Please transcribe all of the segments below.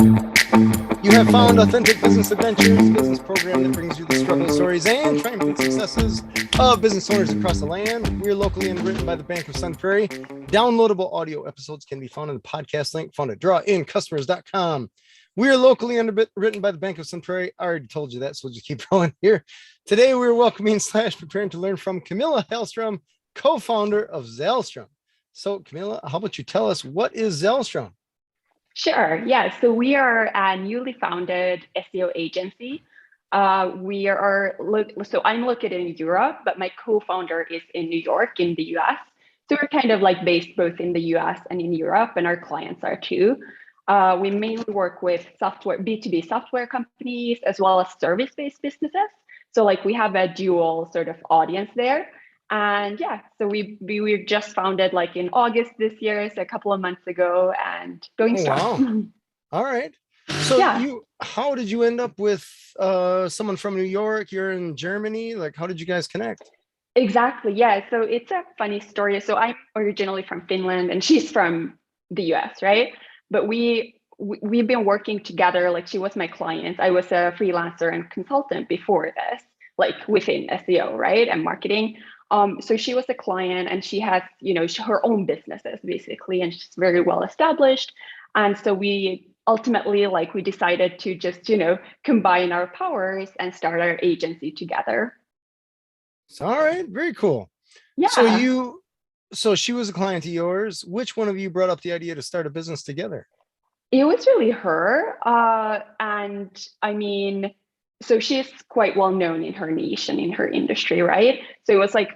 You have found Authentic Business Adventures, business program that brings you the struggle stories and triumphant successes of business owners across the land. We're locally underwritten by the Bank of Sun Prairie. Downloadable audio episodes can be found in the podcast link found at drawInCustomers.com. We are locally underwritten by the Bank of Sun Prairie. I already told you that, so we'll just keep rolling here. Today, we're welcoming / preparing to learn from Camilla Hallstrom, co-founder of Zalstrom. So, Camilla, how about you tell us, what is Zalstrom? Sure. Yeah. So we are a newly founded SEO agency. So I'm located in Europe, but my co-founder is in New York in the US. So we're kind of like based both in the US and in Europe, and our clients are too. We mainly work with B2B software companies, as well as service-based businesses. So like we have a dual sort of audience there. And yeah, so we just founded like in August this year, so a couple of months ago, and going strong. Wow. All right. So Yeah. how did you end up with someone from New York? You're in Germany. Like, how did you guys connect? Exactly. Yeah. So it's a funny story. So I'm originally from Finland and she's from the US, right? But we've been working together. Like she was my client. I was a freelancer and consultant before this, like within SEO, right? And marketing. So she was a client and she has, her own businesses basically, and she's very well established. And so we ultimately we decided to just, combine our powers and start our agency together. All right. Very cool. Yeah. So she was a client of yours. Which one of you brought up the idea to start a business together? It was really her. And I mean, so she's quite well known in her niche and in her industry, right? So it was I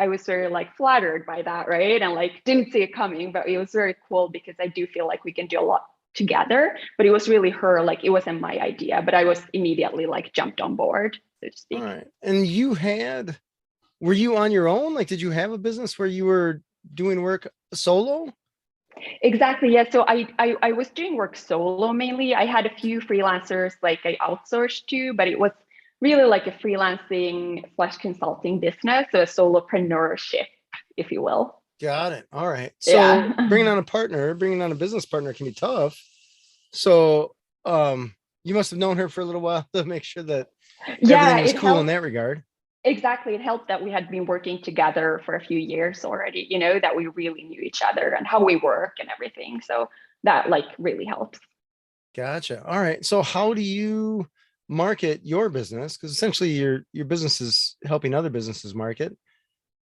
was very flattered by that, right? And didn't see it coming, but it was very cool because I do feel like we can do a lot together. But it was really her, it wasn't my idea, but I was immediately jumped on board, so to speak. All right. And were you on your own? Like, did you have a business where you were doing work solo? Exactly. Yeah. So I was doing work solo mainly. I had a few freelancers I outsourced to, but it was really like a freelancing / consulting business. So a solopreneurship, if you will. Got it. All right. So Yeah. bringing on a business partner can be tough. So you must have known her for a little while to make sure that Yeah, everything was it cool in helped. that regard. Exactly. It helped that we had been working together for a few years already, that we really knew each other and how we work and everything. So that really helps. Gotcha. All right. So how do you market your business? Because essentially your business is helping other businesses market.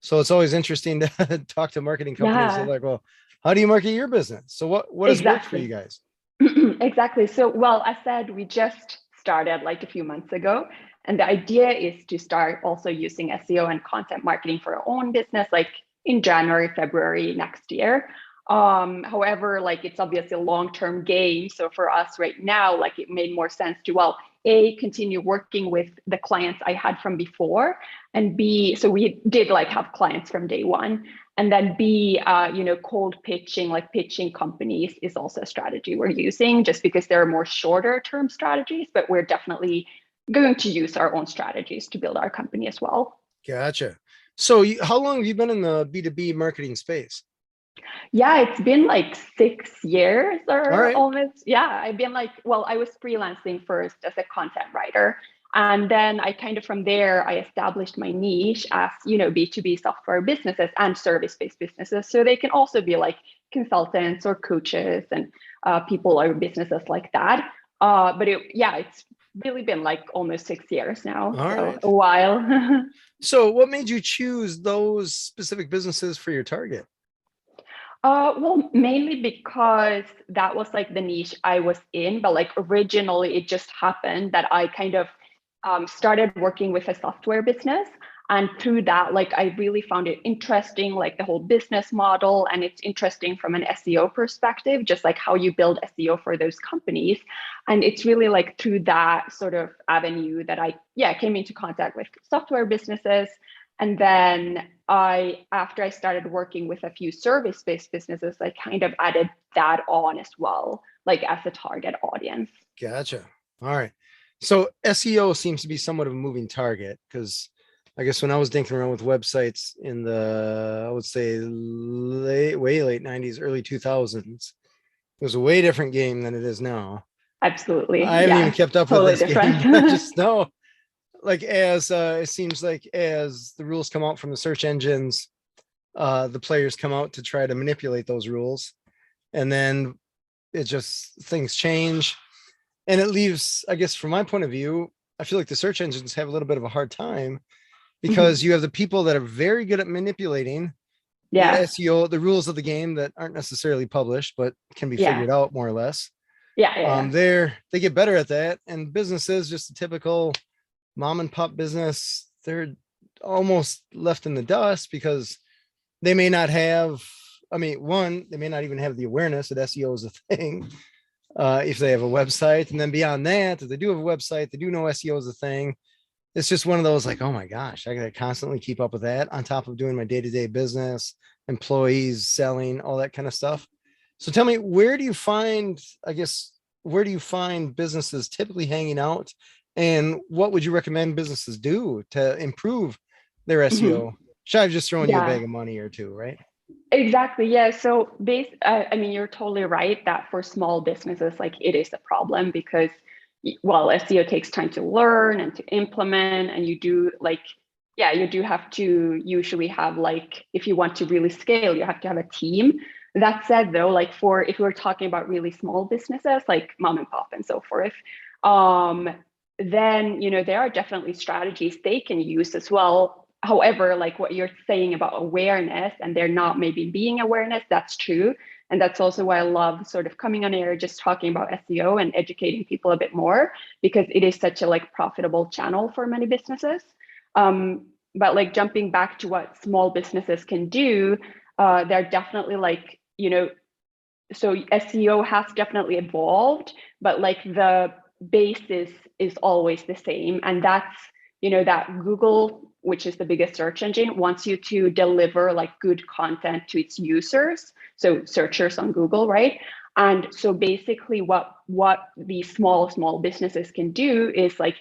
So it's always interesting to talk to marketing companies. They're Yeah, like, well, how do you market your business? So what has worked for you exactly. guys? Exactly. So, well, I said we just started a few months ago. And the idea is to start also using SEO and content marketing for our own business, in January, February next year. However, it's obviously a long-term game. So for us right now, it made more sense to, well, A, continue working with the clients I had from before, and B, so we did have clients from day one. And then B, cold pitching, pitching companies is also a strategy we're using just because there are more shorter term strategies, but we're definitely going to use our own strategies to build our company as well. Gotcha. So how long have you been in the B2B marketing space? Yeah, it's been 6 years All or right. almost. Yeah, I've been well, I was freelancing first as a content writer. And then I kind of from there, I established my niche as, B2B software businesses and service-based businesses. So they can also be consultants or coaches and people or businesses like that. But it's really been almost 6 years now. All So right. a while. So what made you choose those specific businesses for your target? Well, mainly because that was the niche I was in, but originally it just happened that I kind of started working with a software business. And through that, I really found it interesting, the whole business model. And it's interesting from an SEO perspective, just how you build SEO for those companies. And it's really through that sort of avenue that I came into contact with software businesses. And then after I started working with a few service-based businesses, I kind of added that on as well, as a target audience. Gotcha. All right. So SEO seems to be somewhat of a moving target because I guess when I was dinking around with websites in the, I would say way late 90s, early 2000s, It was a way different game than it is now. Absolutely. I haven't even Yeah. kept up with Totally this different. game, but I just know, like, as it seems like as the rules come out from the search engines, the players come out to try to manipulate those rules, and then it just things change, and it leaves, I guess, from my point of view, I feel like the search engines have a little bit of a hard time because Mhm. you have the people that are very good at manipulating the Yeah. SEO, the rules of the game that aren't necessarily published, but can be Yeah. figured out more or less. Yeah. Yeah. They get better at that, and businesses, just a typical mom and pop business, they're almost left in the dust because they may not have. I mean, one, they may not even have the awareness that SEO is a thing. If they have a website, and then beyond that, if they do have a website, they do know SEO is a thing. It's just one of those like, oh my gosh, I gotta constantly keep up with that on top of doing my day-to-day business, employees, selling, all that kind of stuff. So tell me, where do you find, I guess, where do you find businesses typically hanging out? And what would you recommend businesses do to improve their Mhm. SEO? Shy of just throwing you a Yeah. bag of money or two, right? Exactly. Yeah. So I mean, you're totally right that for small businesses, like it is a problem because, well, SEO takes time to learn and to implement, and you do like, yeah, you do have to usually have like, if you want to really scale, you have to have a team. That said, though, like for if we're talking about really small businesses like mom and pop and so forth, um, then there are definitely strategies they can use as well. However, like what you're saying about awareness and there not maybe being awareness, that's true. And that's also why I love sort of coming on air, just talking about SEO and educating people a bit more, because it is such a like profitable channel for many businesses. But like jumping back to what small businesses can do, they're definitely like, so SEO has definitely evolved, but like the basis is always the same. And that's, that Google, which is the biggest search engine, wants you to deliver like good content to its users. So searchers on Google, right? And so basically what these small businesses can do is like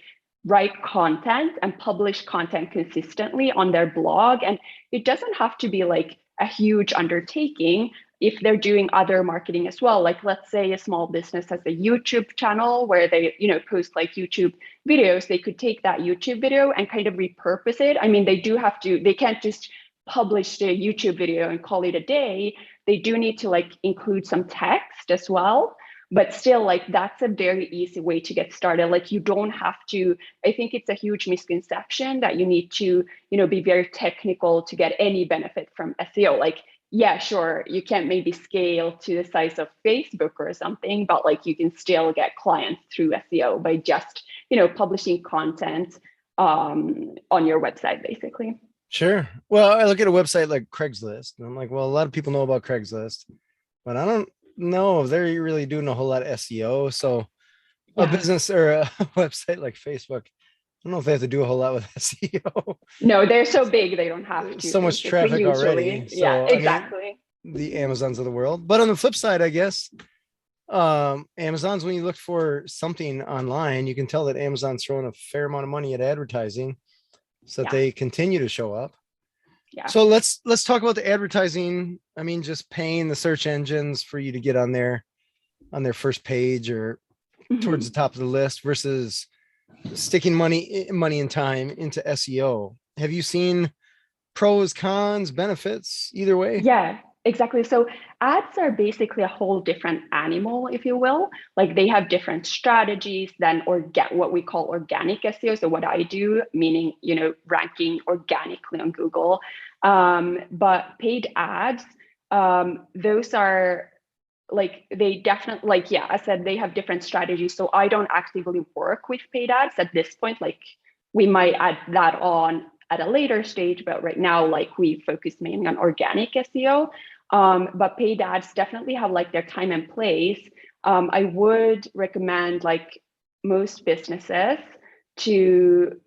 write content and publish content consistently on their blog. And it doesn't have to be like a huge undertaking if they're doing other marketing as well. Like let's say a small business has a YouTube channel where they post like YouTube videos, they could take that YouTube video and kind of repurpose it. I mean, they can't just publish the YouTube video and call it a day. They do need to like include some text as well, but still, like that's a very easy way to get started. Like you don't have to, I think it's a huge misconception that you need to be very technical to get any benefit from SEO. Like, yeah, sure, you can't maybe scale to the size of Facebook or something, but like you can still get clients through SEO by just publishing content on your website, basically. Sure. Well, I look at a website like Craigslist, and I'm like, well, a lot of people know about Craigslist, but I don't know if they're really doing a whole lot of SEO. So a Yeah. business or a website like Facebook, I don't know if they have to do a whole lot with SEO. No, they're so big they don't have to, So much basically, traffic already. usually. Yeah, So I mean, exactly. the Amazons of the world. But on the flip side, I guess Amazon's, when you look for something online, you can tell that Amazon's throwing a fair amount of money at advertising so that Yeah, they continue to show up. yeah. So let's talk about the advertising. I mean, just paying the search engines for you to get on their first page or towards the Mhm. top of the list versus sticking money and time into SEO. Have you seen pros, cons, benefits either way? Yeah, exactly. So ads are basically a whole different animal, if you will. Like they have different strategies than what we call organic SEO. So what I do, meaning ranking organically on Google. But paid ads, those are like they definitely like yeah, I said they have different strategies. So I don't actively work with paid ads at this point. Like we might add that on at a later stage, but right now, like we focus mainly on organic SEO. But paid ads definitely have like their time and place. I would recommend like most businesses to,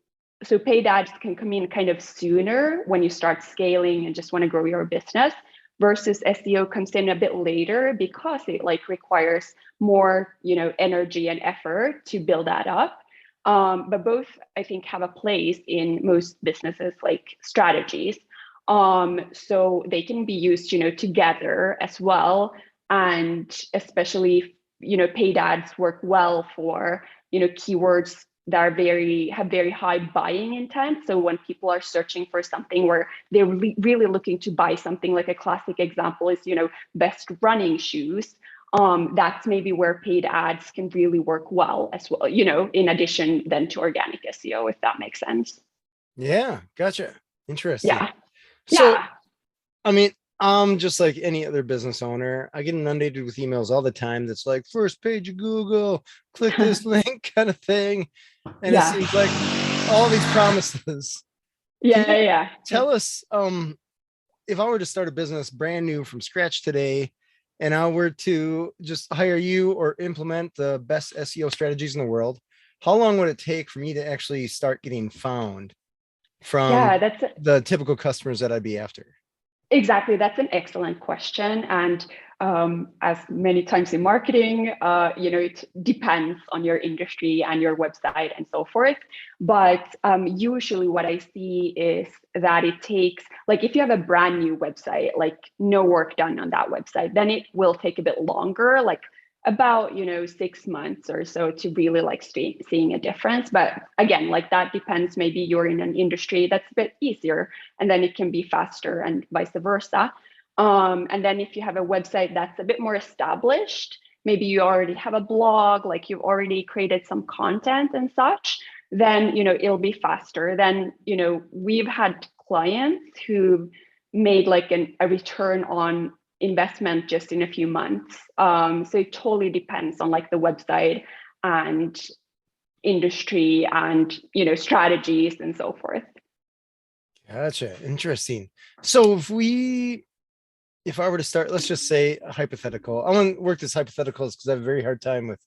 so paid ads can come in kind of sooner when you start scaling and just want to grow your business versus SEO comes in a bit later because it like requires more, energy and effort to build that up. But both, I think, have a place in most businesses like strategies. So they can be used, together as well. and especially, paid ads work well for, keywords that are have very high buying intent. So when people are searching for something where they're really looking to buy something, like a classic example is, best running shoes. That's maybe where paid ads can really work well as well, in addition then to organic SEO, if that makes sense. Yeah, gotcha. Interesting. Yeah. So, Yeah. I mean, I'm just like any other business owner. I get inundated with emails all the time that's like first page of Google, click this link kind of thing. And it Yeah. seems like all these promises. Can Yeah. you Yeah. tell us, if I were to start a business brand new from scratch today, and I were to just hire you or implement the best SEO strategies in the world, how long would it take for me to actually start getting found from Yeah, that's the typical customers that I'd be after? exactly. That's an excellent question. And as many times in marketing, it depends on your industry and your website and so forth. But usually what I see is that it takes, like if you have a brand new website, like no work done on that website, then it will take a bit longer, like about 6 months or so to really like seeing a difference. But again, like that depends. Maybe you're in an industry that's a bit easier, and then it can be faster, and vice versa. And then if you have a website that's a bit more established, maybe you already have a blog, like you've already created some content and such, then it'll be faster. Then we've had clients who made like a return on investment just in a few months. So it totally depends on like the website and industry and strategies and so forth. Gotcha. Interesting. So if I were to start, let's just say a hypothetical. I want to work this hypotheticals because I have a very hard time with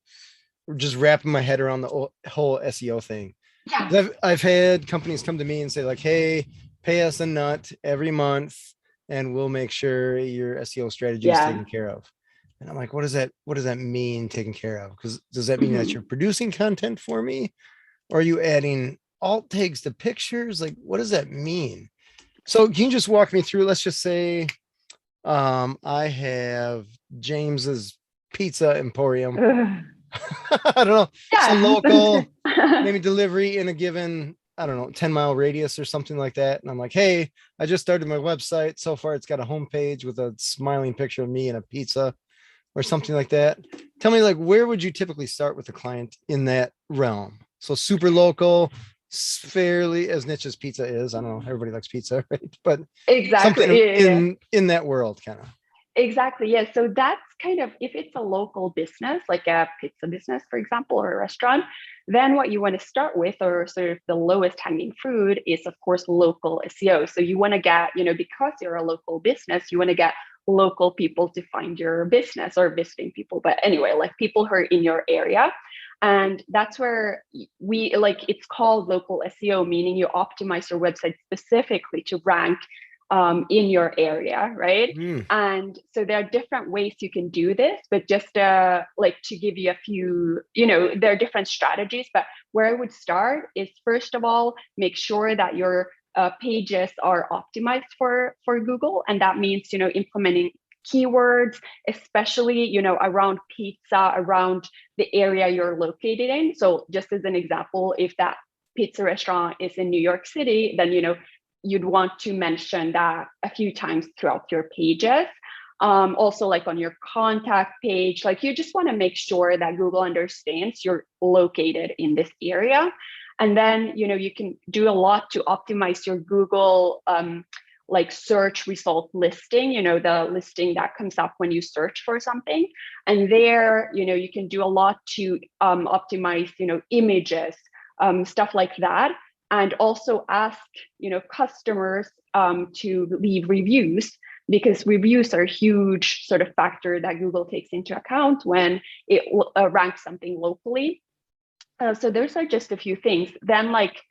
just wrapping my head around the whole SEO thing. Yeah. I've had companies come to me and say like, hey, pay us a nut every month and we'll make sure your SEO strategy is taken care of. And I'm like, what does that mean, taken care of? Because does that mean that you're producing content for me? Or are you adding alt tags to pictures? Like, what does that mean? So can you just walk me through? Let's just say I have James's Pizza Emporium. I don't know, some local, maybe delivery in a given, I don't know, 10-mile radius or something like that. And I'm like, hey, I just started my website. So far, it's got a homepage with a smiling picture of me and a pizza or something like that. Tell me, like, where would you typically start with a client in that realm? So super local, fairly as niche as pizza is. I don't know, everybody likes pizza, right? But Exactly. something Yeah. in that world, kind of. Exactly. Yeah. So that's kind of, if it's a local business, like a pizza business, for example, or a restaurant, then what you want to start with, or sort of the lowest hanging fruit, is of course local SEO. So you want to get, because you're a local business, you want to get local people to find your business, or visiting people. But anyway, like people who are in your area. And that's where we like, it's called local SEO, meaning you optimize your website specifically to rank in your area, right? And so there are different ways you can do this, but just like to give you a few, there are different strategies, but where I would start is, first of all, make sure that your pages are optimized for Google. And that means, implementing keywords, especially, around pizza, around the area you're located in. So just as an example, if that pizza restaurant is in New York City, then, you'd want to mention that a few times throughout your pages. Also, like on your contact page, like you just want to make sure that Google understands you're located in this area. And then, you can do a lot to optimize your Google like search result listing, the listing that comes up when you search for something. And there, you can do a lot to optimize, images, stuff like that. And also ask, customers to leave reviews, because reviews are a huge sort of factor that Google takes into account when it ranks something locally. So those are just a few things. Then, like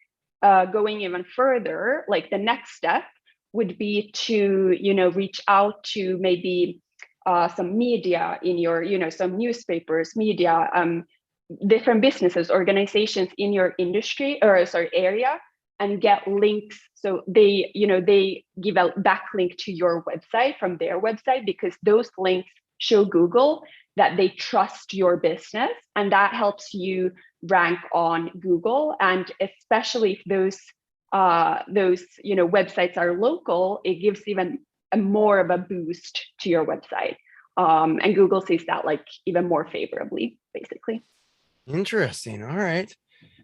going even further, like the next step would be to, reach out to maybe some media in your, some newspapers, media, different businesses, organizations in your industry, or sorry, area, and get links. So they give a backlink to your website from their website, because those links show Google that they trust your business, and that helps you rank on Google. And especially if those websites are local, it gives even more of a boost to your website. And Google sees that like even more favorably, basically. Interesting. All right.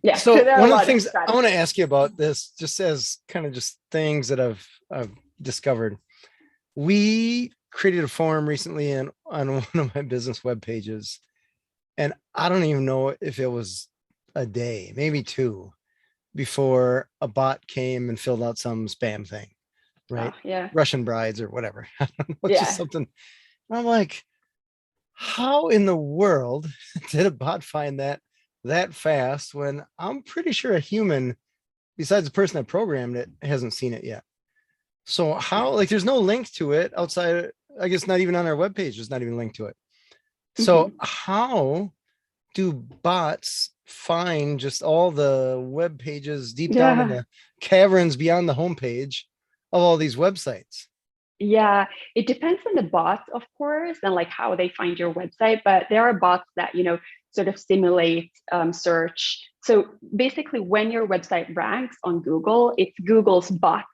Yeah. So there are one a of lot the things I strategies. want to ask you about this, just as kind of just things that I've discovered. We created a forum recently on one of my business web pages, and I don't even know if it was a day, maybe two, before a bot came and filled out some spam thing, right? Oh, yeah. Russian brides or whatever. I don't know, just Yeah. something. I'm like, how in the world did a bot find that fast when I'm pretty sure a human, besides the person that programmed it, hasn't seen it yet? So how, like, there's no link to it outside, I guess not even on our webpage, there's not even a link to it. So how do bots find just all the web pages deep down in Yeah. the caverns beyond the homepage of all these websites? Yeah, it depends on the bots, of course, and like how they find your website. But there are bots that, sort of simulate search. So basically, when your website ranks on Google, it's Google's bots,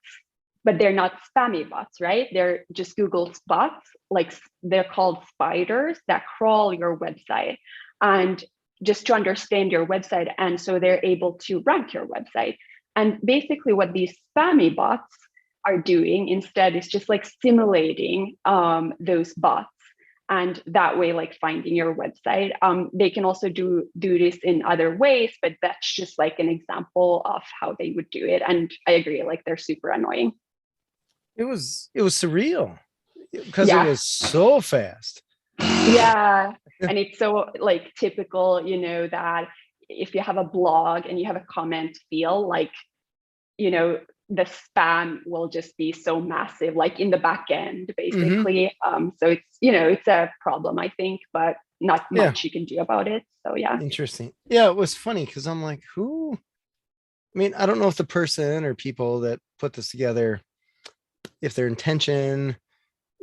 but they're not spammy bots, right? They're just Google's bots, like they're called spiders that crawl your website. And just to understand your website. And so they're able to rank your website. And basically, what these spammy bots are doing instead is just like simulating those bots, and that way like finding your website. They can also do this in other ways, but that's just like an example of how they would do it. And I agree, like they're super annoying. It was surreal because it Yeah. was so fast. Yeah, and it's so like typical, that if you have a blog and you have a comment field, like, the spam will just be so massive, like in the back end, basically. So it's a problem, I think, but not Yeah. much you can do about it. So yeah. Interesting. Yeah, it was funny because I'm like, who? I mean, I don't know if the person or people that put this together, if their intention,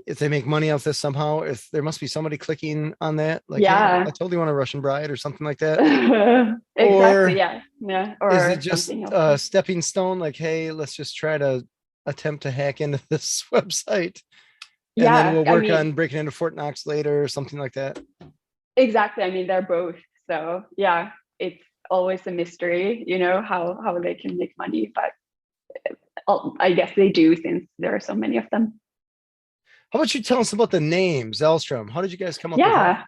if they make money off this somehow, if there must be somebody clicking on that, like, hey, I Yeah. totally want a Russian bride or something like that. Exactly. Or Yeah. Yeah. is it Or just something else. a stepping stone? Like, hey, let's just try to attempt to hack into this website, and then Yeah. we'll I work mean, on breaking into Fort Knox later or something like that. exactly. I mean, they're both. So yeah, it's always a mystery, how they can make money, but I guess they do, since there are so many of them. How about you tell us about the name Zalstrom? How did you guys come up with that? Yeah.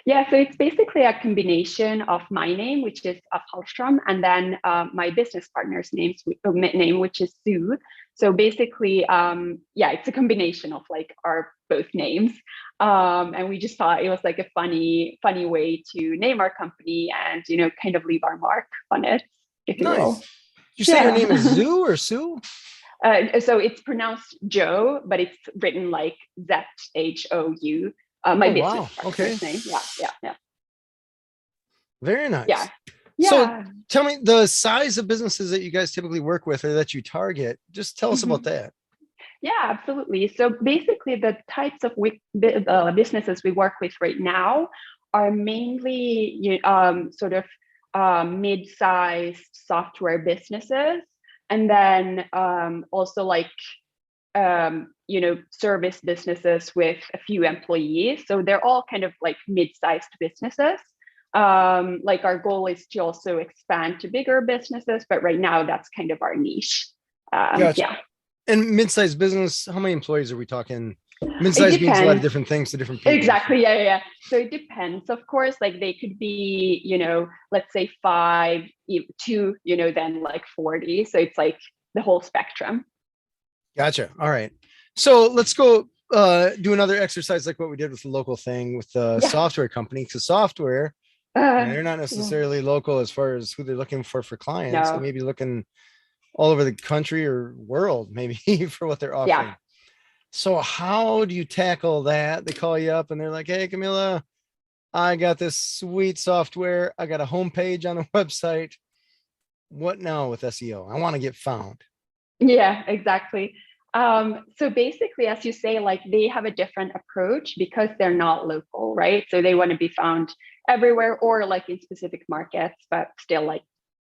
Yeah, so it's basically a combination of my name, which is Hallstrom, and then my business partner's name, which is Sue. So basically, it's a combination of like our both names, and we just thought it was like a funny way to name our company and kind of leave our mark on it, if you Nice. will. Did you say your Yeah. name is Zoo or Sue? So it's pronounced Joe, but it's written like ZHOU. My Oh, business wow. Okay. partner's name. Yeah. Very nice. So Yeah. tell me the size of businesses that you guys typically work with or that you target. Just tell us about that. Yeah, absolutely. So basically, the types of businesses we work with right now are mainly sort of mid-sized software businesses, and then also like service businesses with a few employees. So they're all kind of like mid-sized businesses. Like our goal is to also expand to bigger businesses, but right now that's kind of our niche. Gotcha. Yeah. And mid-sized business, how many employees are we talking? It Mid-sized means a lot of depends. different things to different people. Exactly. Yeah. So it depends. Of course, like they could be, let's say 5 to, then like 40. So it's like the whole spectrum. Gotcha. All right. So let's go do another exercise like what we did with the local thing with the software company, because software, they're not necessarily local as far as who they're looking for clients. No. They may be looking all over the country or world, maybe for what they're offering. Yeah. So how do you tackle that? They call you up and they're like, hey, Camilla, I got this sweet software. I got a homepage on the website. What now with SEO? I want to get found. Yeah, exactly. So basically, as you say, like they have a different approach because they're not local, right? So they want to be found everywhere or like in specific markets, but still like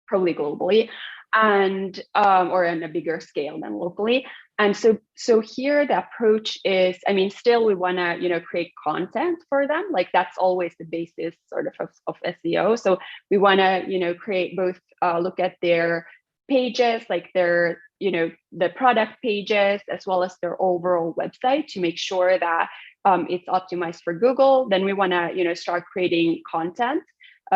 probably globally and or on a bigger scale than locally. And so here the approach is, I mean, still we want to, create content for them. Like that's always the basis sort of SEO. So we want to, create both, look at their pages, like their, the product pages, as well as their overall website to make sure that it's optimized for Google. Then we want to, start creating content,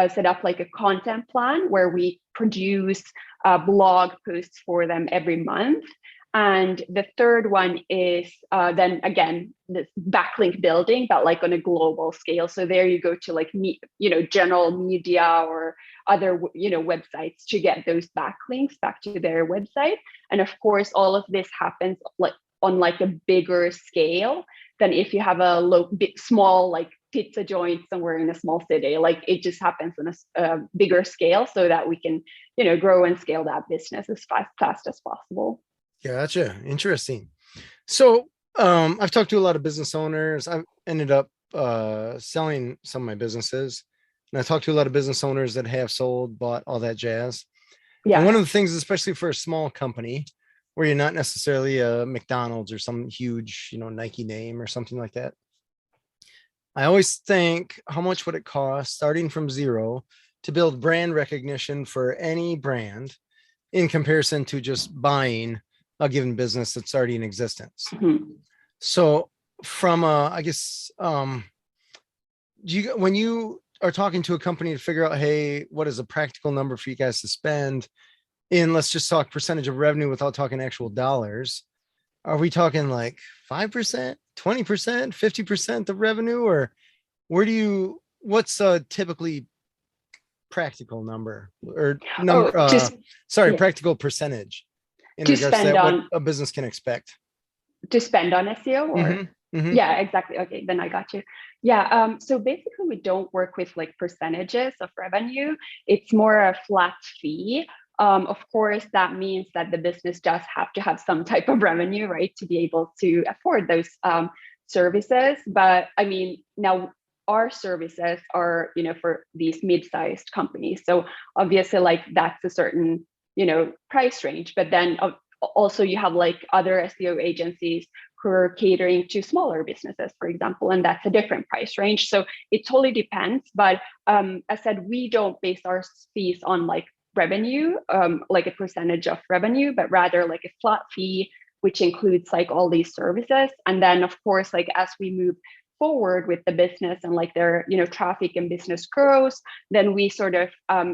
set up like a content plan where we produce blog posts for them every month. And the third one is then again, this backlink building, but like on a global scale. So there you go to like, general media or other, websites to get those backlinks back to their website. And of course, all of this happens like on like a bigger scale than if you have a small like pizza joint somewhere in a small city. Like it just happens on a bigger scale so that we can, grow and scale that business as fast as possible. Gotcha. Interesting. So I've talked to a lot of business owners. I've ended up selling some of my businesses. And I talked to a lot of business owners that have sold, bought, all that jazz. Yeah. And one of the things, especially for a small company where you're not necessarily a McDonald's or some huge, Nike name or something like that, I always think, how much would it cost starting from zero to build brand recognition for any brand in comparison to just buying a given business that's already in existence? Mm-hmm. So from I guess, when you are talking to a company to figure out, hey, what is a practical number for you guys to spend in, let's just talk percentage of revenue without talking actual dollars. Are we talking like 5%, 20%, 50% of revenue, or what's a typically practical number or number? Practical percentage in regards to that, what a business can expect to spend on SEO or Mm-hmm. Mm-hmm. Yeah, exactly. Okay, then I got you. Yeah. So basically we don't work with like percentages of revenue. It's more a flat fee. Of course, that means that the business does have to have some type of revenue, right, to be able to afford those services. But I mean, now our services are, for these mid-sized companies. So obviously, like that's a certain, price range. But then also you have like other SEO agencies who are catering to smaller businesses, for example, and that's a different price range. So it totally depends. But as I said, we don't base our fees on like revenue, like a percentage of revenue, but rather like a flat fee, which includes like all these services. And then of course, like as we move forward with the business and like their, traffic and business grows, then we sort of,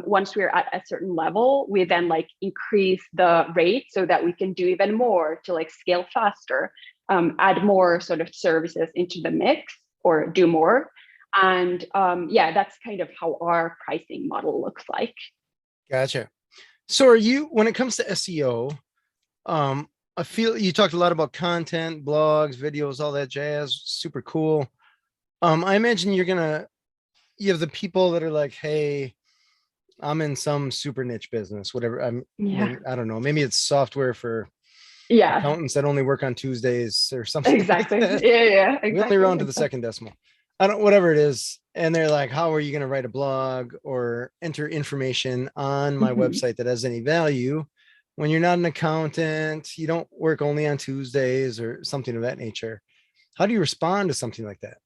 once we're at a certain level, we then like increase the rate so that we can do even more to like scale faster, add more sort of services into the mix or do more. And that's kind of how our pricing model looks like. Gotcha. So when it comes to SEO, I feel you talked a lot about content, blogs, videos, all that jazz. Super cool. I imagine you have the people that are like, hey, I'm in some super niche business, whatever. I don't know. Maybe it's software for accountants that only work on Tuesdays or something. Exactly. Like that. Yeah. Exactly. We only round to the second decimal. Whatever it is. And they're like, how are you going to write a blog or enter information on my website that has any value when you're not an accountant, you don't work only on Tuesdays or something of that nature? How do you respond to something like that?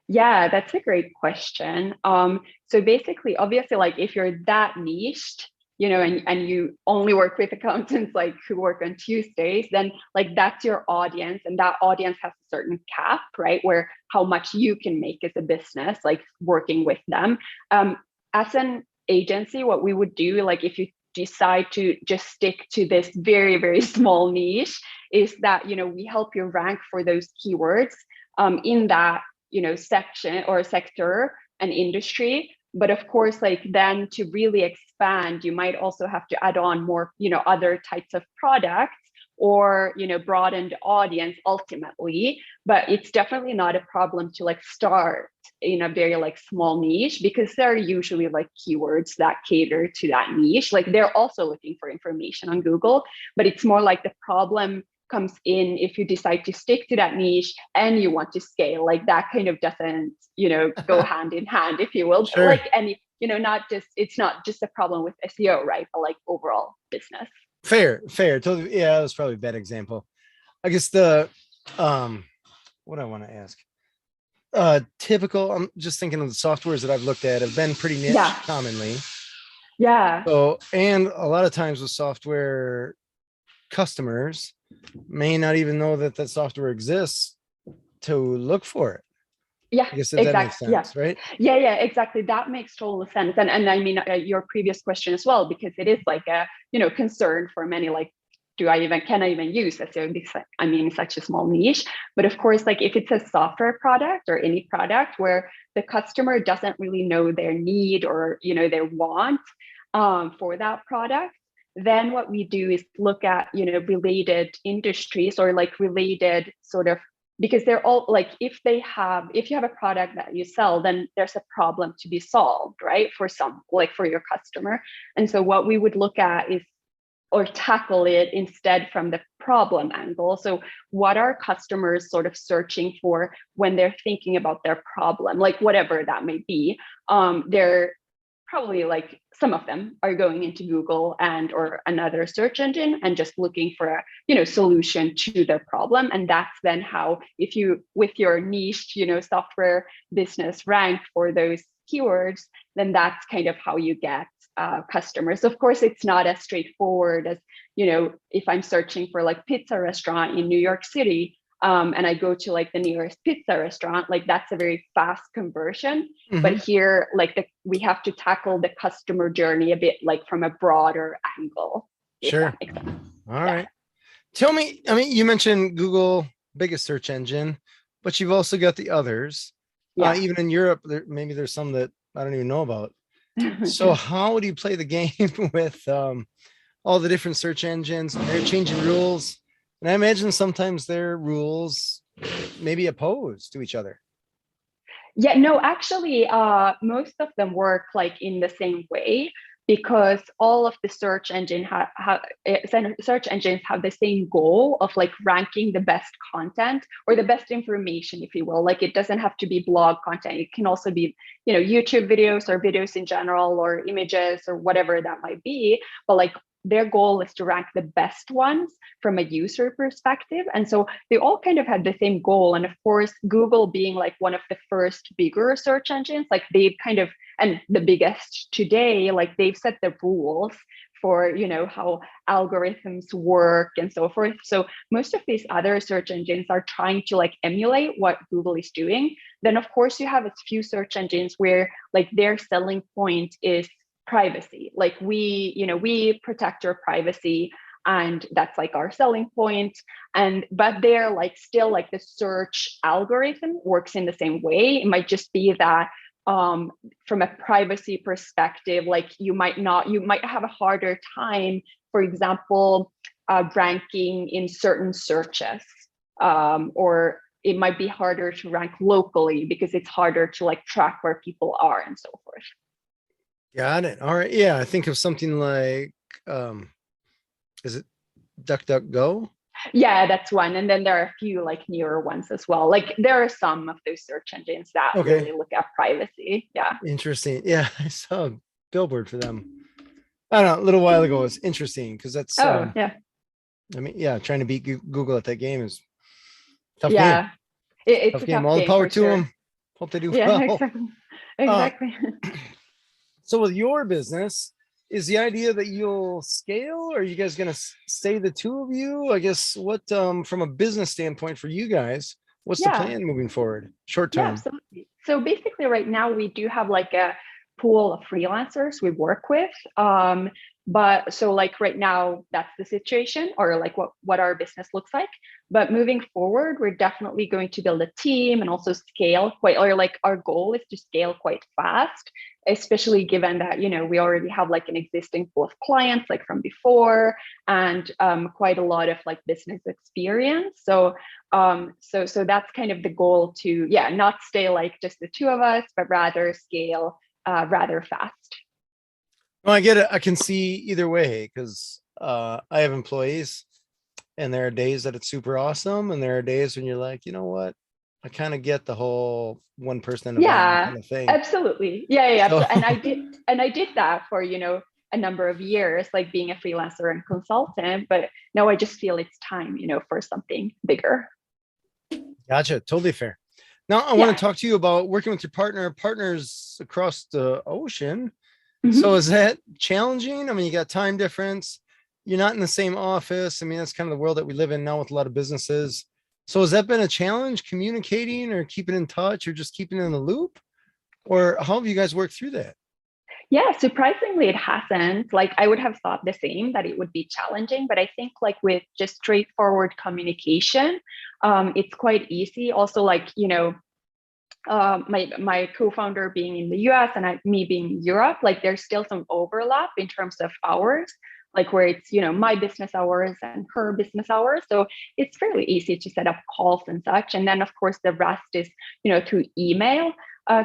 Yeah, that's a great question. So basically, obviously, like if you're that niched, and you only work with accountants like who work on Tuesdays, then like that's your audience, and that audience has a certain cap, right? Where how much you can make as a business, like working with them. As an agency, what we would do, like if you decide to just stick to this very, very small niche, is that, we help you rank for those keywords in that, section or sector and industry. But of course, like then to really expand, you might also have to add on more, other types of products or, broaden the audience ultimately. But it's definitely not a problem to like start in a very like small niche, because there are usually like keywords that cater to that niche. Like they're also looking for information on Google, but it's more like the problem comes in if you decide to stick to that niche and you want to scale. Like that kind of doesn't, go hand in hand, if you will. Sure. Like any, it's not just a problem with SEO, right? But like overall business. Fair. Totally. Yeah, that was probably a bad example. I guess what I want to ask. Typical, I'm just thinking of the softwares that I've looked at have been pretty niche commonly. Yeah. So, and a lot of times with software, customers may not even know that that software exists to look for it. Yeah, I guess if that makes sense, right? Yeah, exactly. That makes total sense. And I mean, your previous question as well, because it is like a, concern for many, like, can I even use SEO? Because I mean, it's such a small niche. But of course, like if it's a software product or any product where the customer doesn't really know their need or, their want for that product, then what we do is look at, related industries or like related sort of, because they're all like, if you have a product that you sell, then there's a problem to be solved, right? For your customer. And so what we would look at is, or tackle it instead from the problem angle. So what are customers sort of searching for when they're thinking about their problem, like whatever that may be? They're probably like, some of them are going into Google or another search engine and just looking for a solution to their problem. And that's then how, if you with your niche software business rank for those keywords, then that's kind of how you get customers. Of course, it's not as straightforward as if I'm searching for like pizza restaurant in New York City, and I go to like the nearest pizza restaurant, like that's a very fast conversion. Mm-hmm. But here, like we have to tackle the customer journey a bit like from a broader angle. Sure. All right. Tell me, I mean, you mentioned Google, biggest search engine, but you've also got the others. Yeah. Even in Europe, maybe there's some that I don't even know about. So how do you play the game with all the different search engines? They're changing rules. And I imagine sometimes their rules maybe opposed to each other. Yeah, no, actually, most of them work like in the same way, because all of the search engines have the same goal of like ranking the best content or the best information, if you will. Like it doesn't have to be blog content. It can also be, YouTube videos or videos in general or images or whatever that might be. But like their goal is to rank the best ones from a user perspective. And so they all kind of had the same goal. And of course, Google being like one of the first bigger search engines, like they've kind of, and the biggest today, like they've set the rules for, how algorithms work and so forth. So most of these other search engines are trying to like emulate what Google is doing. Then of course you have a few search engines where like their selling point is privacy. Like we protect your privacy, and that's like our selling point. But they're like still like the search algorithm works in the same way. It might just be that from a privacy perspective, like you might have a harder time, for example, ranking in certain searches, or it might be harder to rank locally because it's harder to like track where people are and so forth. Got it. All right. Yeah. I think of something like, is it DuckDuckGo? Yeah, that's one. And then there are a few like newer ones as well. Like there are some of those search engines that really look at privacy. Yeah. Interesting. Yeah. I saw a billboard for them. I don't know, a little while ago. It's interesting because that's, yeah. I mean, yeah, trying to beat Google at that game is tough yeah. game. It's Tough a game. tough All the game power for to sure. them. Hope they do Yeah, well. exactly. So with your business, is the idea that you'll scale, or are you guys going to stay the two of you? I guess what, from a business standpoint for you guys, what's the plan moving forward? Short term. Yeah, absolutely. So basically right now we do have like a pool of freelancers we work with. But so like right now that's the situation, or like what our business looks like. But moving forward, we're definitely going to build a team and also scale quite, or like our goal is to scale quite fast, especially given that, we already have like an existing pool of clients like from before, and quite a lot of like business experience. So so that's kind of the goal to, not stay like just the two of us, but rather scale rather fast. Well, I get it. I can see either way because I have employees And there are days that it's super awesome. And there are days when you're like, you know what? I kind of get the whole one person in a van Yeah, kind of thing. absolutely. Yeah. So And I did that for, a number of years, like being a freelancer and consultant, but now I just feel it's time, for something bigger. gotcha. Totally fair. Now I want Yeah. to talk to you about working with your partners across the ocean. So Mhm. is that challenging? I mean, you got time difference. You're not in the same office. I mean, that's kind of the world that we live in now with a lot of businesses. So has that been a challenge communicating or keeping in touch or just keeping in the loop? Or how have you guys worked through that? Yeah, surprisingly, it hasn't. Like, I would have thought the same, that it would be challenging, but I think like with just straightforward communication, it's quite easy. Also, like, my co-founder being in the US and me being in Europe, like there's still some overlap in terms of hours, like where it's, my business hours and her business hours. So it's fairly easy to set up calls and such. And then of course the rest is, through email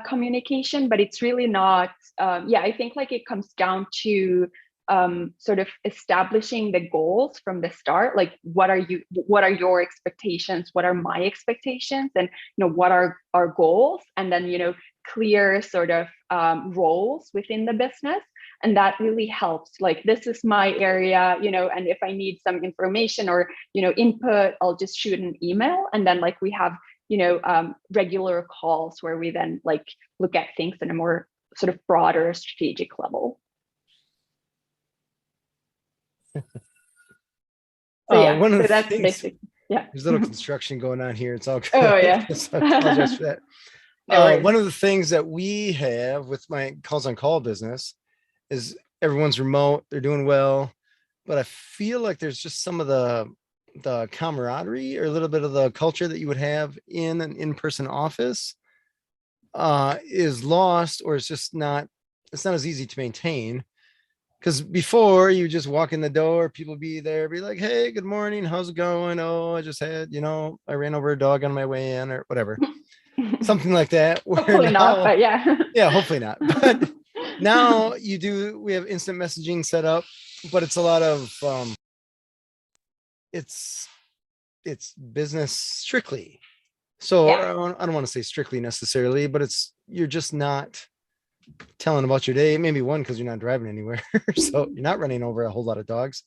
communication, but it's really not, I think like it comes down to sort of establishing the goals from the start. Like what are your expectations? What are my expectations? And what are our goals? And then clear sort of roles within the business. And that really helps. Like this is my area, and if I need some information or input, I'll just shoot an email. And then like we have regular calls where we then like look at things in a more sort of broader strategic level. So yeah, One of so the that's things, basic. Yeah. there's a little construction going on here. It's all Oh good. yeah. So I apologize for that. No worries. One of the things that we have with my calls on call business is everyone's remote, they're doing well, but I feel like there's just some of the camaraderie or a little bit of the culture that you would have in an in-person office is lost, or it's not as easy to maintain. Because before you just walk in the door, people be there, be like, hey, good morning, how's it going? Oh, I just had, I ran over a dog on my way in or whatever, something like that. Where Hopefully not, now, but yeah. yeah, hopefully not. But now we have instant messaging set up, but it's a lot of it's it's business strictly. So Yeah. I don't want to say strictly necessarily, but you're just not telling about your day. Maybe one, because you're not driving anywhere. So you're not running over a whole lot of dogs.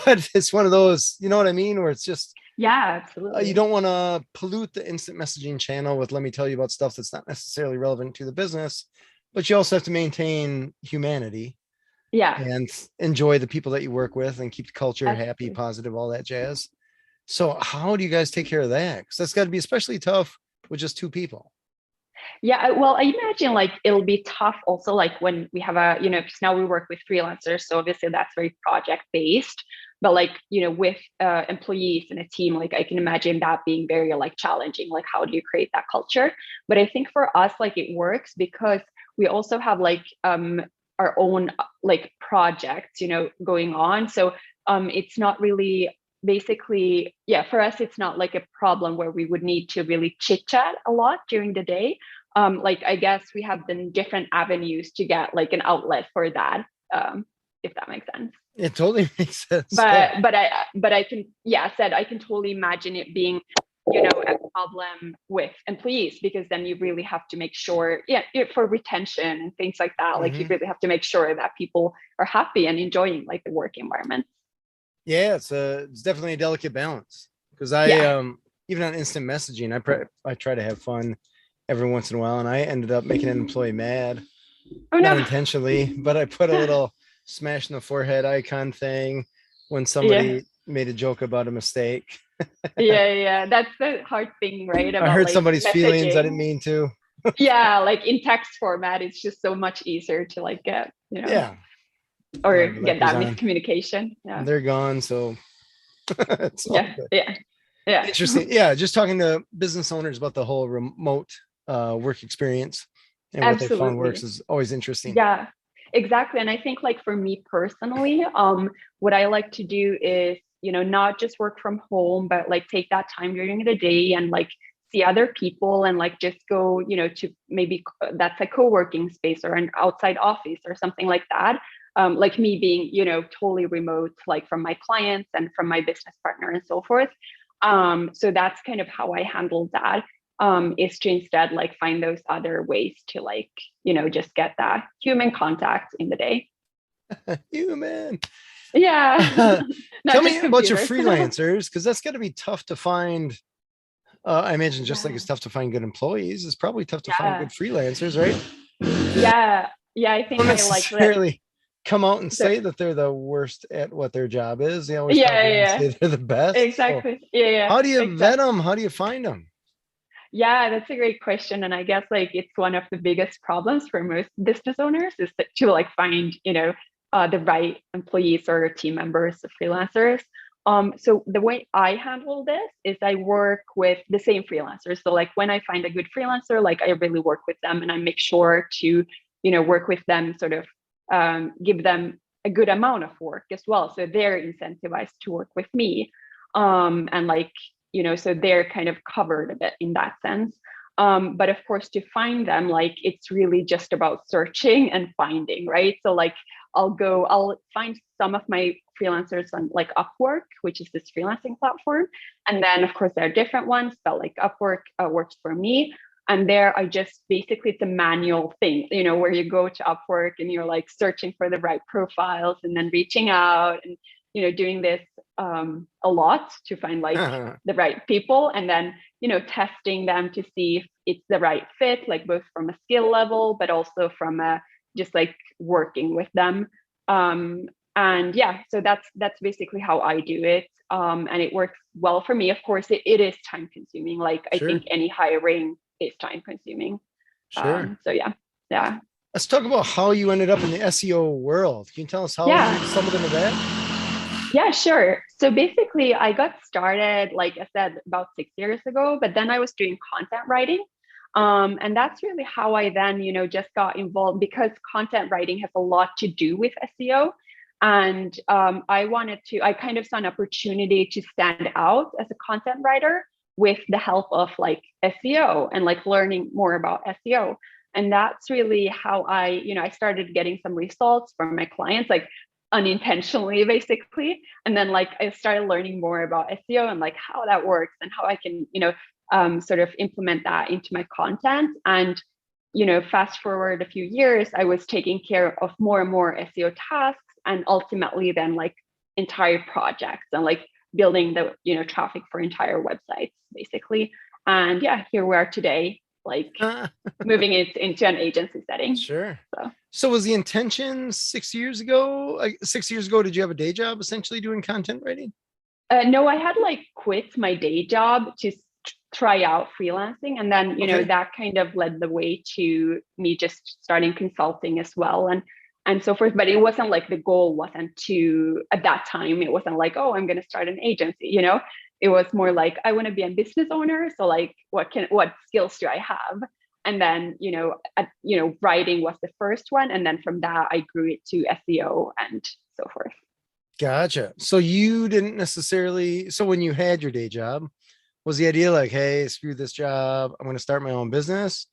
But it's one of those, you know what I mean, where it's just Yeah, you absolutely. don't want to pollute the instant messaging channel with let me tell you about stuff that's not necessarily relevant to the business, but you also have to maintain humanity Yeah, and enjoy the people that you work with and keep the culture happy, absolutely. positive, all that jazz. So how do you guys take care of that? Because that's got to be especially tough with just two people. Yeah, well, I imagine like it'll be tough also, like when we have because now we work with freelancers, so obviously that's very project based. But like, with employees and a team, like I can imagine that being very like challenging. Like, how do you create that culture? But I think for us, like it works because we also have like our own like projects, going on. So it's not really basically, yeah, for us, it's not like a problem where we would need to really chit chat a lot during the day. Like I guess we have the different avenues to get like an outlet for that, if that makes sense. It totally makes sense. Yeah. But I can, yeah, said I can totally imagine it being, a problem with employees, because then you really have to make sure, yeah, for retention and things like that. Like you Mhm. really have to make sure that people are happy and enjoying like the work environment. Yeah, it's definitely a delicate balance because I Yeah. even on instant messaging, I try to have fun every once in a while, and I ended up making an employee mad, Oh not no. intentionally, but I put a little smash in the forehead icon thing when Yeah. somebody made a joke about a mistake. Yeah. That's the hard thing, right? I About hurt like somebody's feelings. I didn't messaging. mean to. Yeah, like in text format, it's just so much easier to like get, Yeah, or whatever. Life get goes that on. miscommunication. Yeah. They're gone, so it's all Yeah. good. Yeah. Yeah. Interesting. Yeah, just talking to business owners about the whole remote work experience and what they found works Absolutely. is always interesting. Yeah, exactly. And I think like for me personally, what I like to do is, not just work from home, but like take that time during the day and like see other people and like just go, to maybe that's a co-working space or an outside office or something like that. like me being, totally remote, like from my clients and from my business partner and so forth. So that's kind of how I handled that, is to instead like find those other ways to like, just get that human contact in the day. Human. Yeah. Tell me about your freelancers, because that's got to be tough to find. I imagine just like it's tough to find good employees, it's probably tough to find good freelancers, right? Yeah. Yeah. I think Don't I like that. necessarily come out and So, say that they're the worst at what their job is. They always yeah. say they're the best. Exactly. So Yeah. how do you vet Exactly. them? How do you find them? Yeah, that's a great question. And I guess like it's one of the biggest problems for most business owners is that to like find, the right employees or team members, freelancers. So the way I handle this is I work with the same freelancers. So like when I find a good freelancer, like I really work with them and I make sure to, work with them, sort of give them a good amount of work as well. So they're incentivized to work with me. And like, so they're kind of covered a bit in that sense. But of course, to find them, like it's really just about searching and finding, right? So like I'll find some of my freelancers on like Upwork, which is this freelancing platform. And then of course there are different ones, but like Upwork works for me. And there I just basically, it's a manual thing, where you go to Upwork and you're like searching for the right profiles and then reaching out and, doing this a lot to find like the right people, and then, testing them to see if it's the right fit, like both from a skill level, but also from a just like working with them. And yeah, so that's basically how I do it. And it works well for me. Of course, it is time consuming. Like I Sure. think any hiring is time consuming. Sure. So yeah. Let's talk about how you ended up in the SEO world. Can you tell us how you stumbled into that? Yeah, sure. So basically, I got started, like I said, about 6 years ago, but then I was doing content writing. And that's really how I then, just got involved, because content writing has a lot to do with SEO. And I kind of saw an opportunity to stand out as a content writer with the help of like SEO and like learning more about SEO. And that's really how I started getting some results from my clients, like unintentionally, basically. And then like I started learning more about SEO and like how that works and how I can, sort of implement that into my content. And, fast forward a few years, I was taking care of more and more SEO tasks, and ultimately then like entire projects and like building the, traffic for entire websites, basically. And yeah, here we are today, like moving it into an agency setting. Sure. So. So was the intention 6 years ago? Like 6 years ago, did you have a day job essentially doing content writing? No, I had like quit my day job to try out freelancing, and then that kind of led the way to me just starting consulting as well, and so forth. But it wasn't like the goal wasn't to, at that time, it wasn't like, oh, I'm going to start an agency. It was more like I want to be a business owner. So like, what skills do I have? And then writing was the first one, and then from that I grew it to SEO and so forth. Gotcha. So you didn't necessarily, so when you had your day job, was the idea like, hey, screw this job, I'm going to start my own business?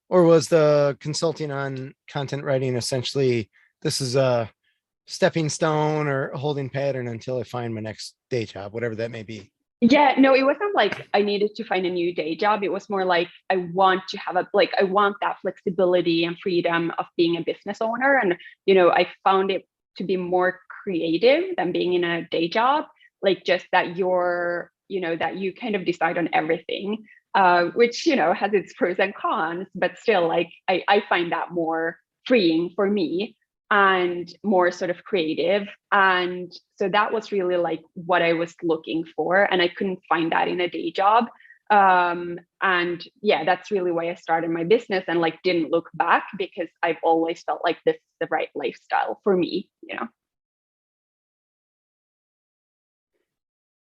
Or was the consulting on content writing essentially, this is a stepping stone or a holding pattern until I find my next day job, whatever that may be? Yeah, no, it wasn't like I needed to find a new day job. It was more like I want to have I want that flexibility and freedom of being a business owner. And, I found it to be more creative than being in a day job, like just that that you kind of decide on everything, which, has its pros and cons, but still like I find that more freeing for me and more sort of creative. And so that was really like what I was looking for. And I couldn't find that in a day job. And yeah, that's really why I started my business and like didn't look back, because I've always felt like this is the right lifestyle for me.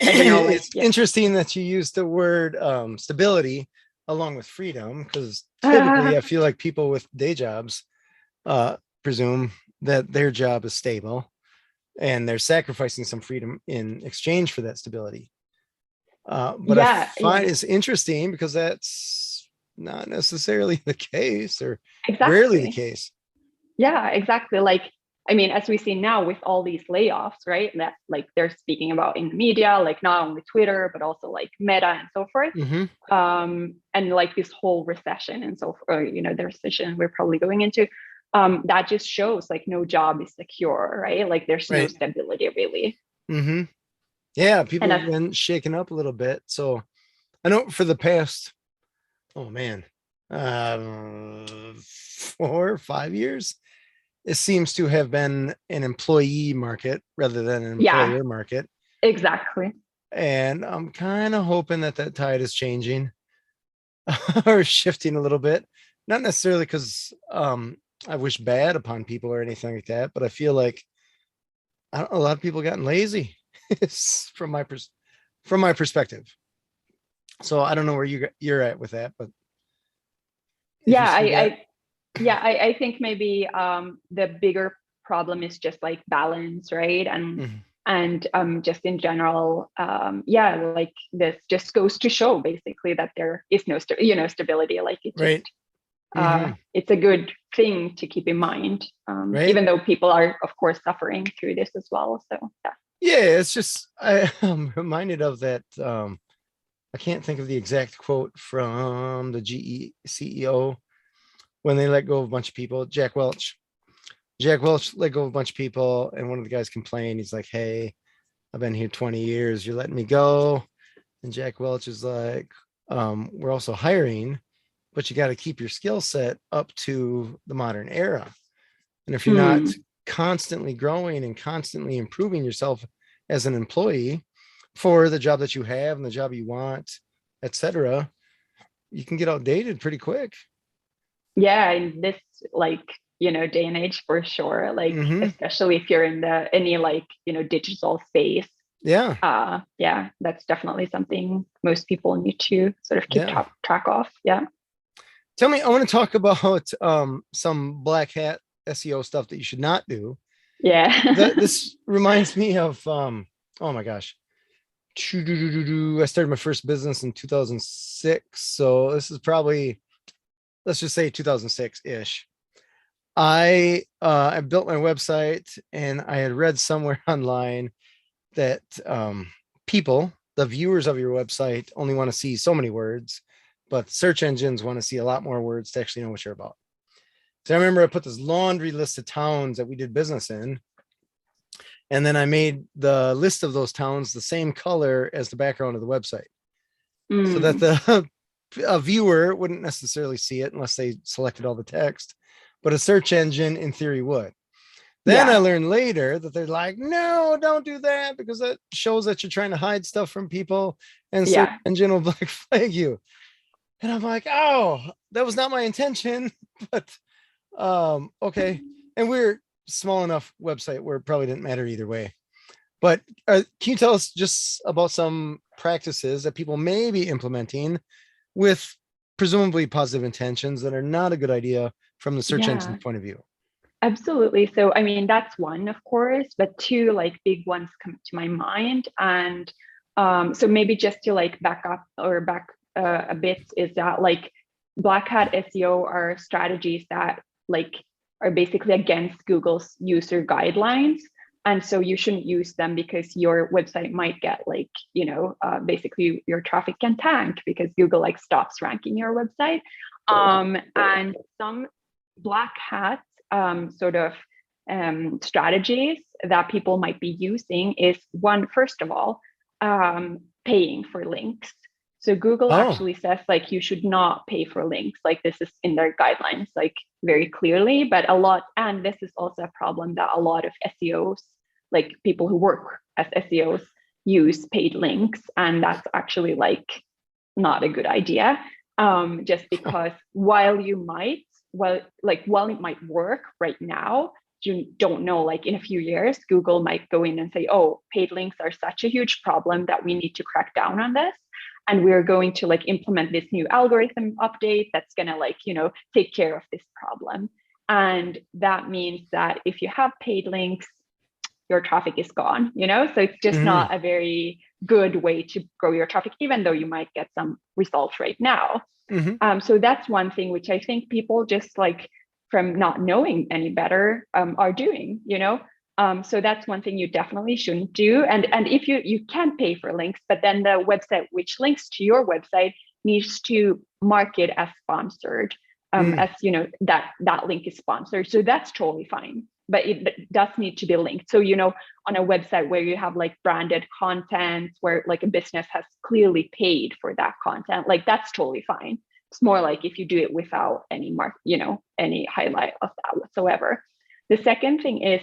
It's interesting that you use the word stability along with freedom, because typically I feel like people with day jobs presume that their job is stable and they're sacrificing some freedom in exchange for that stability. But I find it's interesting because that's not necessarily the case, or rarely the case. Yeah, exactly. Like I mean, as we see now with all these layoffs, right? That like they're speaking about in the media, like not only Twitter, but also like Meta and so forth. Mm-hmm. And like this whole recession and so forth, the recession we're probably going into, that just shows like no job is secure, right? Like there's no Right. stability really. Mm-hmm. Yeah, people And have been shaken up a little bit. So I know for the past, oh man, 4 or 5 years, it seems to have been an employee market rather than an yeah, employer market. exactly. And I'm kind of hoping that that tide is changing or shifting a little bit. Not necessarily because I wish bad upon people or anything like that, but I feel like a lot of people gotten lazy from from my perspective. So I don't know where you're at with that, but if you Yeah, see that, I think maybe the bigger problem is just like balance, right? Mhm. And just in general, yeah, like this just goes to show basically that there is no stability. Like it just Right. Hmm. it's a good thing to keep in mind, Right. even though people are of course suffering through this as well. So yeah. Yeah, it's just I'm reminded of that. I can't think of the exact quote from the GE CEO when they let go of a bunch of people. Jack Welch. Jack Welch let go of a bunch of people, and one of the guys complained. He's like, "Hey, I've been here 20 years. You're letting me go." And Jack Welch is like, "We're also hiring, but you got to keep your skill set up to the modern era. And if you're not Mm. constantly growing and constantly improving yourself as an employee for the job that you have and the job you want, etc., you can get outdated pretty quick." Yeah, in this like day and age for sure, like Hmm. especially if you're in the any like digital space. Yeah. Yeah, that's definitely something most people need to sort of keep Yeah. track of. Yeah. Tell me, I want to talk about some black hat SEO stuff that you should not do. Yeah. This reminds me of oh my gosh. I started my first business in 2006. So this is probably, let's just say 2006-ish. I built my website and I had read somewhere online that people, the viewers of your website, only want to see so many words, but search engines want to see a lot more words to actually know what you're about. So I remember I put this laundry list of towns that we did business in, and then I made the list of those towns the same color as the background of the website, so that Mm, the a viewer wouldn't necessarily see it unless they selected all the text, but a search engine in theory would. Then I yeah. learned later that they're like, no, don't do that because that shows that you're trying to hide stuff from people and search Yeah. engine will black flag you. And I'm like, oh, that was not my intention. But okay. And we're small enough website where it probably didn't matter either way. But can you tell us just about some practices that people may be implementing with presumably positive intentions that are not a good idea from the search engine Yeah. point of view? Absolutely. So, I mean, that's one, of course, but two like big ones come to my mind. And so maybe just to like back up or back a bit is that like black hat SEO are strategies that like are basically against Google's user guidelines. And so you shouldn't use them because your website might get like, basically your traffic can tank because Google like stops ranking your website. And some black hat sort of strategies that people might be using is one, first of all, paying for links. So Google Oh, actually says like you should not pay for links. Like this is in their guidelines, like very clearly. But and this is also a problem that a lot of SEOs, like people who work as SEOs, use paid links, and that's actually like not a good idea. Just because while it might work right now, you don't know, like in a few years, Google might go in and say, oh, paid links are such a huge problem that we need to crack down on this. And we're going to like implement this new algorithm update that's going to like, take care of this problem. And that means that if you have paid links, your traffic is gone, so it's just mhm. not a very good way to grow your traffic, even though you might get some results right now. Mhm. So that's one thing which I think people just like from not knowing any better are doing, you know. So that's one thing you definitely shouldn't do. And if you can pay for links, but then the website which links to your website needs to mark it as sponsored, as you know, that link is sponsored. So that's totally fine. But it does need to be linked. So, you know, on a website where you have like branded content, where like a business has clearly paid for that content, like that's totally fine. It's more like if you do it without any any highlight of that whatsoever. The second thing is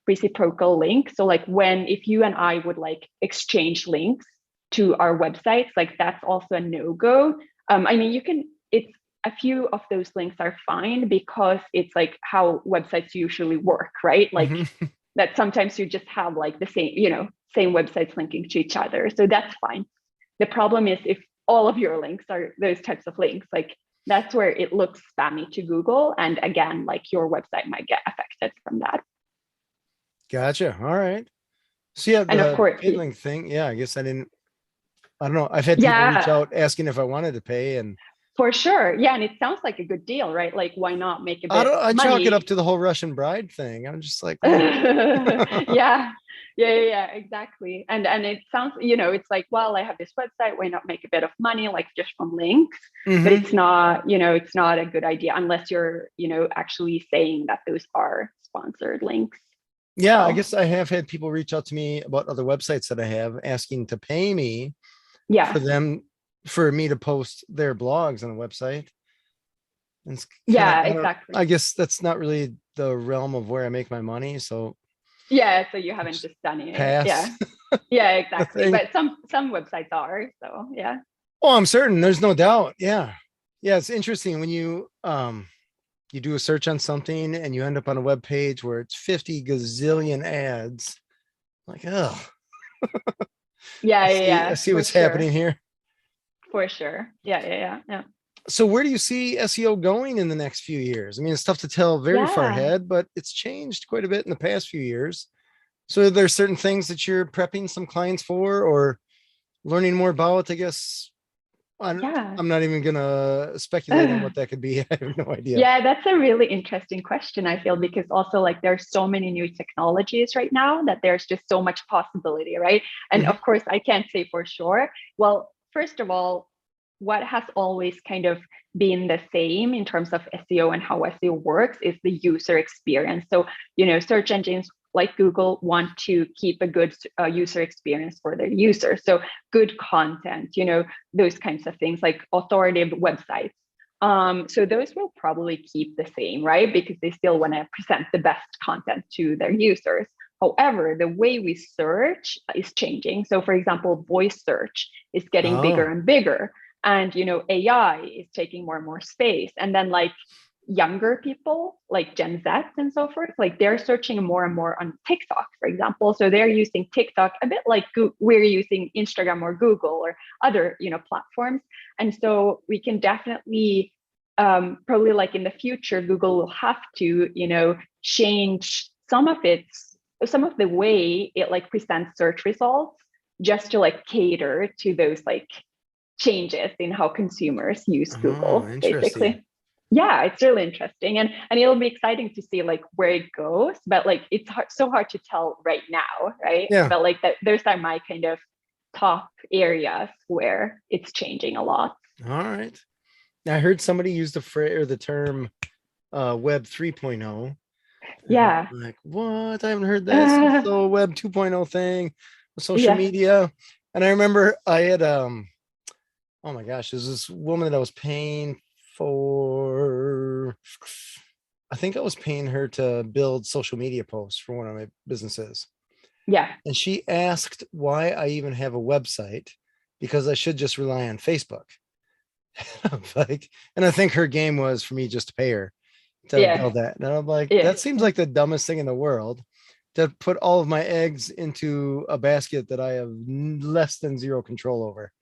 reciprocal links. So like if you and I would like exchange links to our websites, like that's also a no-go. I mean, it's a few of those links are fine because it's like how websites usually work, right? Like that sometimes you just have like the same websites linking to each other. So that's fine. The problem is if all of your links are those types of links, like that's where it looks spammy to Google. And again, like your website might get affected from that. Gotcha. All right. So yeah, And of course, paid link thing. Yeah, I guess I don't know. I've had people reach out asking if I wanted to pay, and for sure. Yeah. And it sounds like a good deal, right? Like, why not make a bit I money? chalk it up to the whole Russian bride thing. I'm just like, yeah, exactly. And it sounds, you know, it's like, well, I have this website, why not make a bit of money, like just from links? But it's not, you know, it's not a good idea unless you're, you know, actually saying that those are sponsored links. Yeah, I guess I have had people reach out to me about other websites that I have asking to pay me for me to post their blogs on the website. Exactly. I guess that's not really the realm of where I make my money. So yeah, so you haven't just done it. Pass. Yeah, exactly. But some websites are, so yeah. Oh, I'm certain. There's no doubt. Yeah. Yeah. It's interesting when you do a search on something and you end up on a web page where it's 50 gazillion ads. Like, oh, I see what's happening here. For sure. Yeah. So where do you see SEO going in the next few years? I mean, it's tough to tell very far ahead, but it's changed quite a bit in the past few years. So there's certain things that you're prepping some clients for or learning more about, I guess. I'm not even going to speculate on what that could be. I have no idea. Yeah, that's a really interesting question, I feel, because also like there's so many new technologies right now that there's just so much possibility, right? And of course, I can't say for sure. Well, first of all, what has always kind of been the same in terms of SEO and how SEO works is the user experience. So, you know, search engines like Google want to keep a good user experience for their users. So good content, you know, those kinds of things like authoritative websites. So those will probably keep the same, right? Because they still want to present the best content to their users. However, the way we search is changing. So for example, voice search is getting bigger and bigger. And, you know, AI is taking more and more space. And then like younger people, like Gen Z and so forth, like they're searching more and more on TikTok, for example. So they're using TikTok a bit like we're using Instagram or Google or other, you know, platforms. And so we can definitely probably like in the future, Google will have to, you know, change some of the way it like presents search results just to like cater to those like changes in how consumers use Google, basically. Yeah, it's really interesting, and it'll be exciting to see like where it goes. But like it's so hard to tell right now, right? Yeah. But like those are my kind of top areas where it's changing a lot. All right. I heard somebody use the phrase or the term Web 3.0. Yeah. I'm like, what? I haven't heard that. So Web 2.0 thing, social media, and I remember I had oh my gosh, there's this woman that I was paying for. I think I was paying her to build social media posts for one of my businesses. Yeah. And she asked why I even have a website because I should just rely on Facebook. Like, and I think her game was for me just to pay her to build that. And I'm like, that seems like the dumbest thing in the world to put all of my eggs into a basket that I have less than zero control over.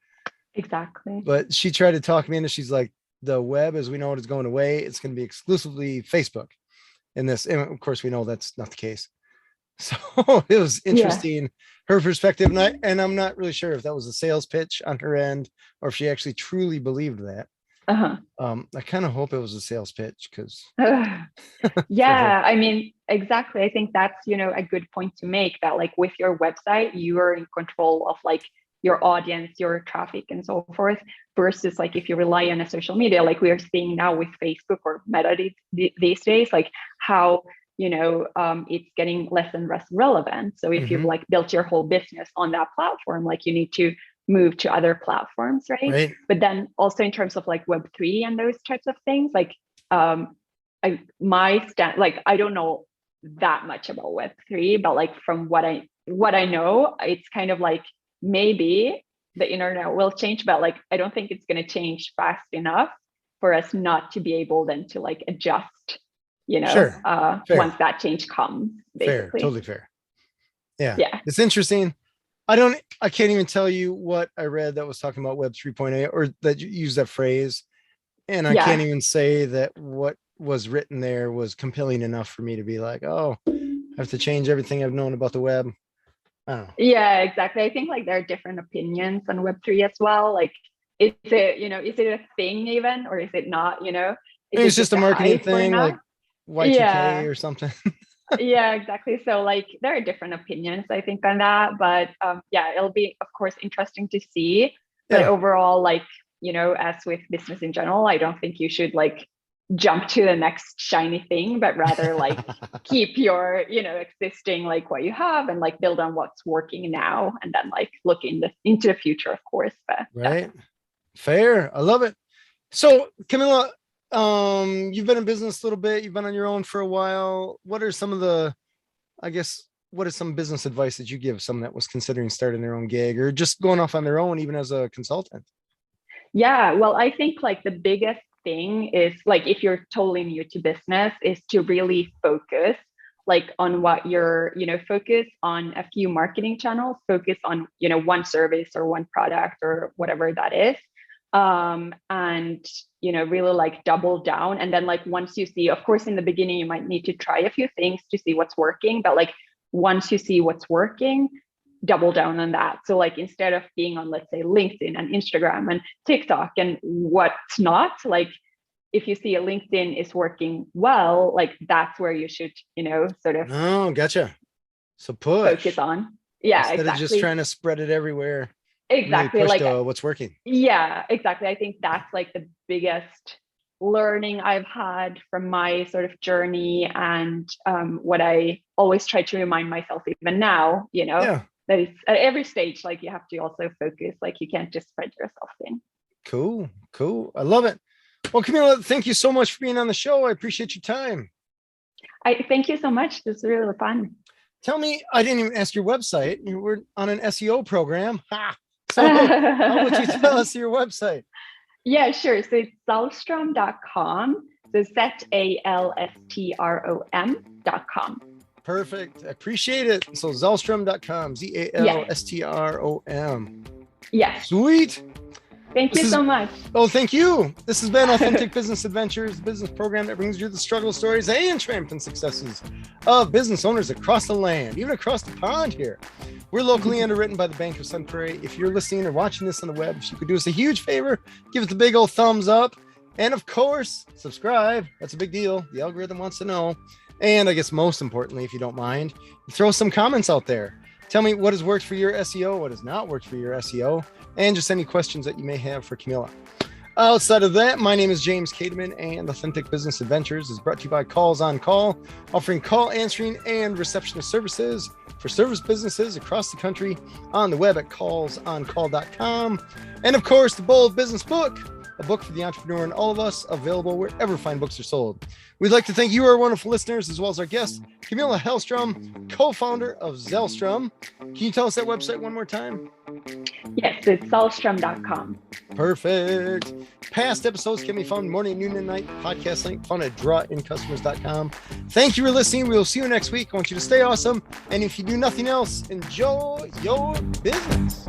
Exactly. But she tried to talk me into, she's like, the web as we know it is going away. It's going to be exclusively Facebook in this. And of course, we know that's not the case. So it was interesting, her perspective. And I'm not really sure if that was a sales pitch on her end or if she actually truly believed that. Uh-huh. I kind of hope it was a sales pitch because Yeah, I mean, exactly. I think that's, a good point to make, that like with your website, you are in control of like your audience, your traffic, and so forth, versus like if you rely on a social media, like we are seeing now with Facebook or Meta these days, like how, it's getting less and less relevant. So if you've like built your whole business on that platform, like you need to move to other platforms, right? But then also in terms of like Web3 and those types of things, like I don't know that much about Web3, but like from what I know, it's kind of like maybe the internet will change, but like I don't think it's going to change fast enough for us not to be able then to like adjust, Sure. once that change comes, basically. Fair, totally fair. Yeah. Yeah. It's interesting. I can't even tell you what I read that was talking about Web 3.8 or that you use that phrase. And I can't even say that what was written there was compelling enough for me to be like, oh, I have to change everything I've known about the web. I don't know. Yeah, exactly. I think like there are different opinions on Web3 as well. Like, is it a thing even, or is it not, It's just a marketing thing, like Y2K or something. Yeah, exactly. So like there are different opinions, I think, on that, but it'll be of course interesting to see. But overall, like, as with business in general, I don't think you should like jump to the next shiny thing, but rather like keep your, existing, like what you have, and like build on what's working now, and then like look into the future, of course. But right. Fair. I love it. So Camilla, you've been in business a little bit, you've been on your own for a while. What is some business advice that you give someone that was considering starting their own gig or just going off on their own, even as a consultant? Yeah, well, I think like the biggest thing is like, if you're totally new to business, is to really focus like on what you're, focus on a few marketing channels, focus on, one service or one product or whatever that is. And really like double down. And then like once you see, of course, in the beginning, you might need to try a few things to see what's working, but like once you see what's working, double down on that. So like instead of being on, let's say, LinkedIn and Instagram and TikTok and what's not, like if you see a LinkedIn is working well, like that's where you should, sort of gotcha. So push focus on. Yeah, instead of just trying to spread it everywhere. Exactly. Really push what's working. Yeah, exactly. I think that's like the biggest learning I've had from my sort of journey, and what I always try to remind myself even now, that it's at every stage, like you have to also focus, like you can't just spread yourself thin. Cool. I love it. Well, Camilla, thank you so much for being on the show. I appreciate your time. I thank you so much. This was really fun. Tell me, I didn't even ask your website. You were on an SEO program. So how would you tell us your website? Yeah, sure. So it's Zalstrom.com. So Zalstrom.com. Perfect. I appreciate it. So Zalstrom.com, Zalstrom. Yes. Sweet. Thank you so much. Oh, thank you. This has been Authentic Business Adventures, the business program that brings you the struggle stories and triumphant successes of business owners across the land, even across the pond here. We're locally underwritten by the Bank of Sun Prairie. If you're listening or watching this on the web, if you could do us a huge favor, give us the big old thumbs up. And of course, subscribe. That's a big deal. The algorithm wants to know. And I guess most importantly, if you don't mind, throw some comments out there. Tell me what has worked for your SEO, what has not worked for your SEO, and just any questions that you may have for Camilla. Outside of that, my name is James Kateman, and Authentic Business Adventures is brought to you by Calls on Call, offering call answering and receptionist services for service businesses across the country on the web at callsoncall.com. And of course, the Bold Business Book, a book for the entrepreneur and all of us, available wherever fine books are sold. We'd like to thank you, our wonderful listeners, as well as our guest, Camilla Hallstrom, co-founder of Zalstrom. Can you tell us that website one more time? Yes, it's Zalstrom.com. Perfect. Past episodes can be found morning, noon, and night. Podcast link found at drawincustomers.com. Thank you for listening. We will see you next week. I want you to stay awesome. And if you do nothing else, enjoy your business.